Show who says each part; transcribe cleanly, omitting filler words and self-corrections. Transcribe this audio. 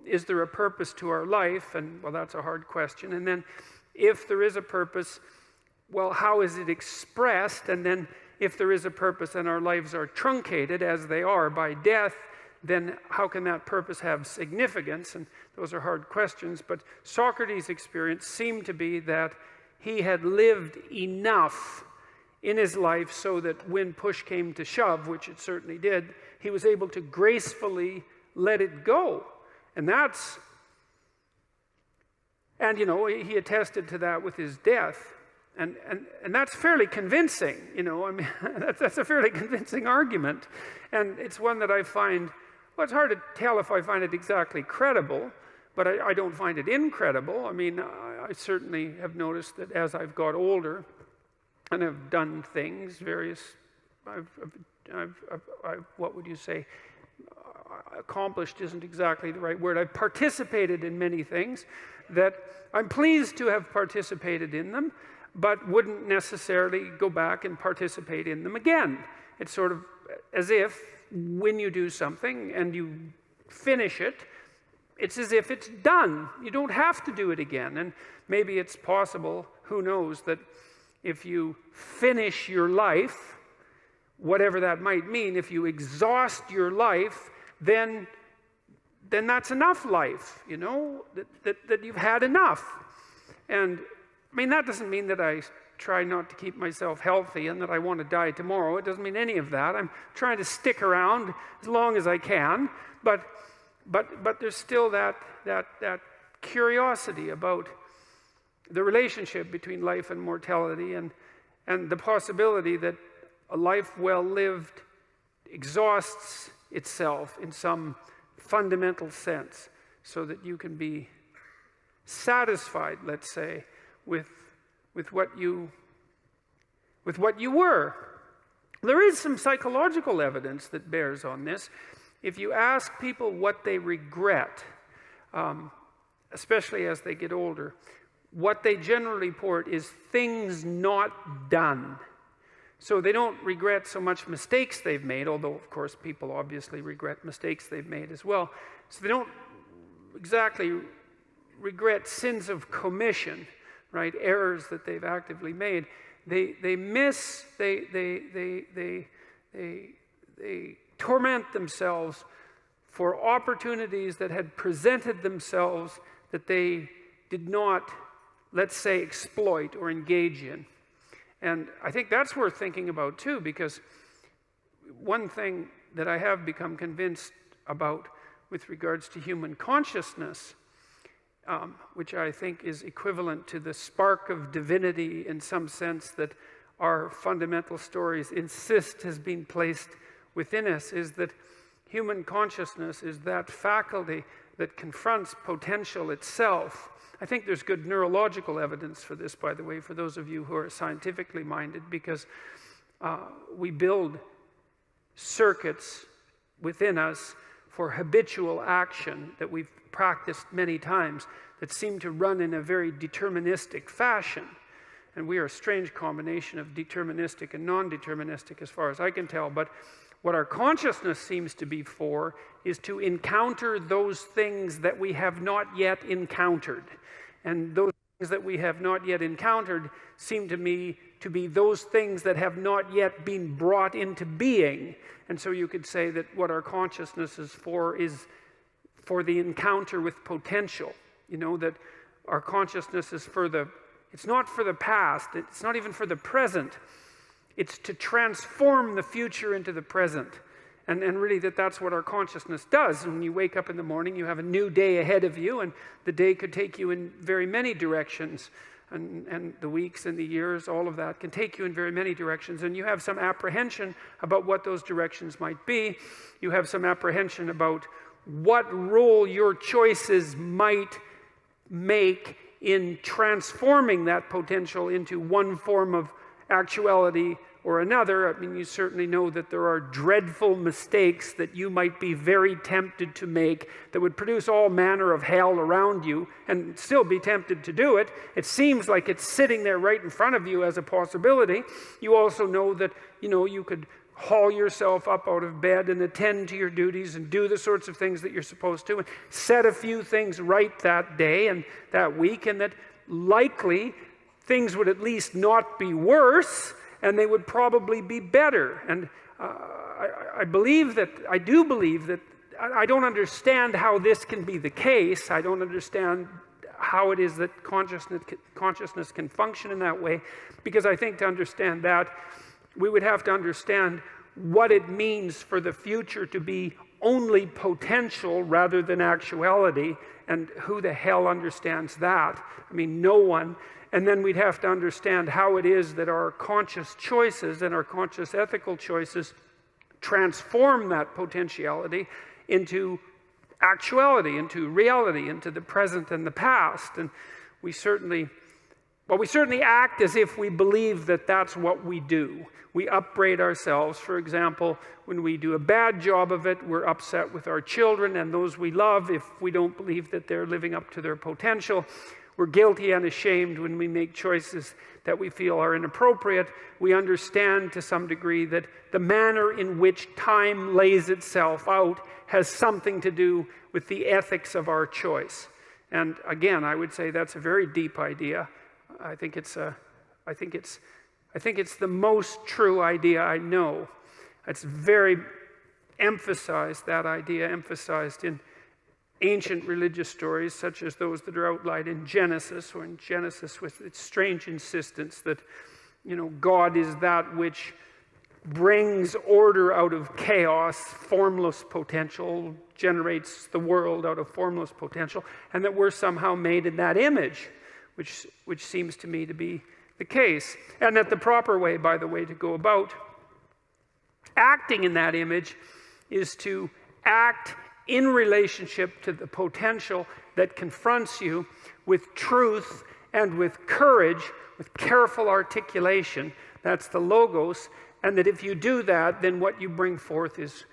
Speaker 1: is there a purpose to our life? And, well, that's a hard question. And then, if there is a purpose, well, how is it expressed? And then, if there is a purpose and our lives are truncated, as they are, by death, then how can that purpose have significance? And those are hard questions. But Socrates' experience seemed to be that he had lived enough in his life so that when push came to shove, which it certainly did, he was able to gracefully let it go. And he attested to that with his death. And that's fairly convincing, I mean, that's a fairly convincing argument. And it's one that I find, well, it's hard to tell if I find it exactly credible, but I don't find it incredible. I mean, I certainly have noticed that as I've got older and have done things, what would you say? Accomplished isn't exactly the right word. I've participated in many things that I'm pleased to have participated in them, but wouldn't necessarily go back and participate in them again. It's sort of as if when you do something and you finish it, it's as if it's done. You don't have to do it again. And maybe it's possible, who knows, that if you finish your life, whatever that might mean, if you exhaust your life, then that's enough life, that you've had enough. And I mean, that doesn't mean that I try not to keep myself healthy and that I want to die tomorrow. It doesn't mean any of that. I'm trying to stick around as long as I can, but there's still that curiosity about the relationship between life and mortality, and the possibility that a life well lived exhausts itself in some fundamental sense, so that you can be satisfied, let's say, with what you were. There is some psychological evidence that bears on this. If you ask people what they regret, especially as they get older, what they generally report is things not done. So they don't regret so much mistakes they've made, although, of course, people obviously regret mistakes they've made as well. So they don't exactly regret sins of commission, right? Errors that they've actively made. They torment themselves for opportunities that had presented themselves that they did not, let's say, exploit or engage in. And I think that's worth thinking about too, because one thing that I have become convinced about with regards to human consciousness, which I think is equivalent to the spark of divinity in some sense that our fundamental stories insist has been placed within us, is that human consciousness is that faculty that confronts potential itself. I think there's good neurological evidence for this, by the way, for those of you who are scientifically minded, because we build circuits within us for habitual action that we've practiced many times that seem to run in a very deterministic fashion. And we are a strange combination of deterministic and non-deterministic as far as I can tell. But what our consciousness seems to be for is to encounter those things that we have not yet encountered. And those things that we have not yet encountered seem to me to be those things that have not yet been brought into being. And so you could say that what our consciousness is for the encounter with potential. That our consciousness is it's not for the past, it's not even for the present. It's to transform the future into the present. And really that's what our consciousness does. When you wake up in the morning, you have a new day ahead of you, and the day could take you in very many directions. And the weeks and the years, all of that can take you in very many directions. And you have some apprehension about what those directions might be. You have some apprehension about what role your choices might make in transforming that potential into one form of actuality or another. I mean, you certainly know that there are dreadful mistakes that you might be very tempted to make that would produce all manner of hell around you and still be tempted to do it. It seems like it's sitting there right in front of you as a possibility. You also know that, you could haul yourself up out of bed and attend to your duties and do the sorts of things that you're supposed to and set a few things right that day and that week, and that likely things would at least not be worse and they would probably be better. And I do believe that I don't understand how this can be the case. I don't understand how it is that consciousness can function in that way, because I think to understand that, we would have to understand what it means for the future to be only potential rather than actuality, and who the hell understands that? I mean, no one. And then we'd have to understand how it is that our conscious choices and our conscious ethical choices transform that potentiality into actuality, into reality, into the present and the past. And we certainly act as if we believe that that's what we do. We upbraid ourselves. For example, when we do a bad job of it, we're upset with our children and those we love if we don't believe that they're living up to their potential. We're guilty and ashamed when we make choices that we feel are inappropriate. We understand to some degree that the manner in which time lays itself out has something to do with the ethics of our choice. And again, I would say that's a very deep idea. I think it's the most true idea I know. It's very emphasized, that idea emphasized in ancient religious stories such as those that are outlined in Genesis, or in Genesis with its strange insistence that, God is that which brings order out of chaos, formless potential, generates the world out of formless potential, and that we're somehow made in that image, which seems to me to be the case. And that the proper way, by the way, to go about acting in that image is to act in relationship to the potential that confronts you with truth and with courage, with careful articulation. That's the logos. And that if you do that, then what you bring forth is